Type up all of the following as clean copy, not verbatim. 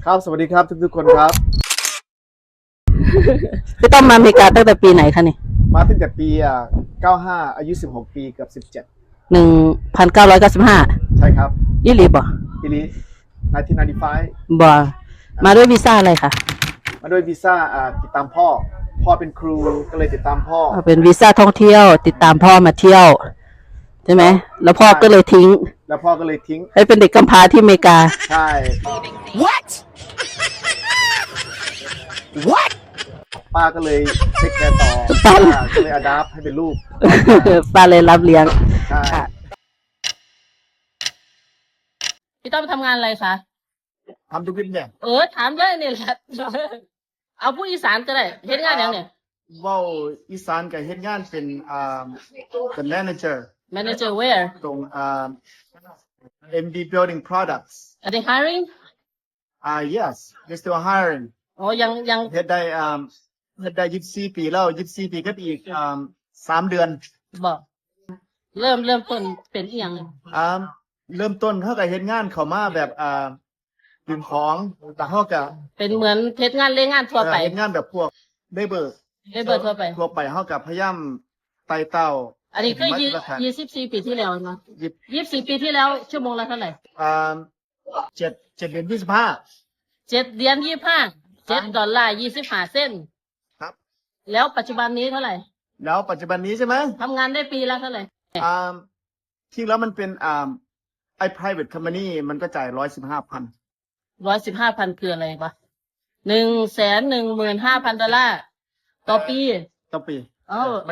ครับสวัสดีครับทุกคนครับ พี่ต้อมมาอเมริกาตั้งแต่ปีไหนคะนี่มาตั้งแต่ปี95อายุ16ปีเกือบ1995ใช่ครับยี่หลีบ่ ปีนี้1995บ่มาด้วยวีซ่าอะไรคะมาด้วยวีซ่าติดตามพ่อเป็นครูก็เลยติดตามพ่อเป็นวีซ่าท่องเที่ยวติดตามพ่อมาเที่ยวใช่ไหมแล้วพ่อก็เลยทิ้งแล้วพ่อก็เลยทิ้งให้เป็นเด็กกำพร้าที่อเมริกาใช่ What ป้าก็เลยเทคแคร์ต่อ ป้า ก็เลยอดาปให้เป็นลูก ป้าเลยรับเลี้ยง ใช่ พี่ต้อมทำงานอะไรคะทำทุกวินเนี่ย ถามได้เนี่ยแหละเอาผู้อีสานก็ได้เฮ็ดงานอย่างเนี่ยว่าวอีสานกับเฮ็ดงานเป็นเป็น manager where ตรงMD Building Products are they hiring yes they're still hiring ยังเฮ็ดได้24ปีแล้ว24ปีก็อีก3 เดือนบอกเริ่มต้นเป็นอีหยังเริ่มต้นเขาก็เฮ็ดงานเข้ามาแบบดึงของแต่เขาก็เป็นเหมือนเฮ็ดงานเลี้ยงงานทั่วไปเฮ็ดงานแบบพวกlabor ทั่วไปเขาก็พยายามไต่เต้าอันนี้คือ24ปีที่แล้วเนาะ24ปีที่แล้วชั่วโมงละเท่าไหร่7เดือน7เดือน25 $7 25 เซนต์ครับแล้วปัจจุบันนี้เท่าไหร่แล้วปัจจุบันนี้ใช่ไหมทำงานได้ปีละเท่าไหร่ที่แล้วมันเป็นไอ้ private company มันก็จ่าย115,000 115,000คืออะไรวะ115,000 ต่อปี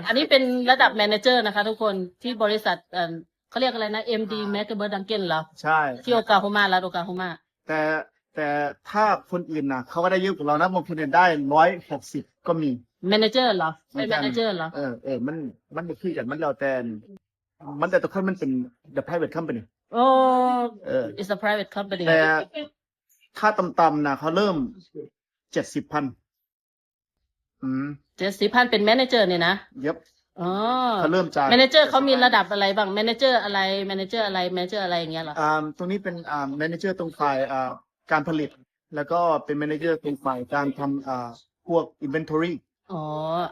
อันนี้เป็นระดับแมเนเจอร์นะคะทุกคนที่บริษัทเขาเรียกอะไรนะ MD Mecklenburg Duncan เหรอใช่ที่โอกาโฮมารัฐโอกาโฮมาแต่ถ้าคนอื่นนะเขาก็ได้เยอะกว่าเรานะบางคนเนี่ยได้160ก็มีแมเนเจอร์เหรอเป็นแมเนเจอร์เหรอมันไม่คือกันมันแล้วแต่ตัวคนมันเป็น the private company it's a private company แต่ค่าต่ำๆนะเขาเริ่ม70,00070,000เป็นแมเนเจอร์เนี่ยนะยับเขาเริ่มจากแมเนเจอร์เขามีระดับอะไรบ้างแมเนเจอร์อะไรแมเนเจอร์อะไรแมเนเจอร์อะไรอย่างเงี้ยเหรอตรงนี้เป็นแมเนเจอร์ตรงฝ่ายการผลิตแล้วก็เป็นแมเนเจอร์ตรงฝ่ายการทำพวก inventory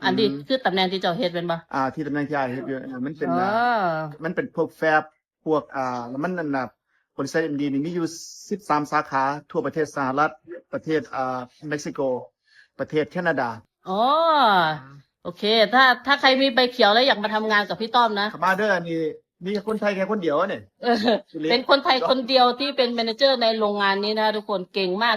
อันนี้คือตำแหน่งที่เจ้าเฮ็ดเป็นปะที่ตำแหน่งที่เฮ็ดเยอะมันเป็นพวกแฟบพวกแล้วมันนั่นนะบริษัท MD นี่มีอยู่13 สาขาทั่วประเทศสหรัฐประเทศเม็กซิโกประเทศแคนาดาโอเคถ้าใครมีใบเขียวแล้วอยากมาทำงานกับพี่ต้อมนะมาเด้อนี่มีคนไทยแค่คนเดียวเนี่ยเป็นคนไทยคนเดียวที่เป็นแมเนเจอร์ในโรงงานนี้นะทุกคนเก่งมาก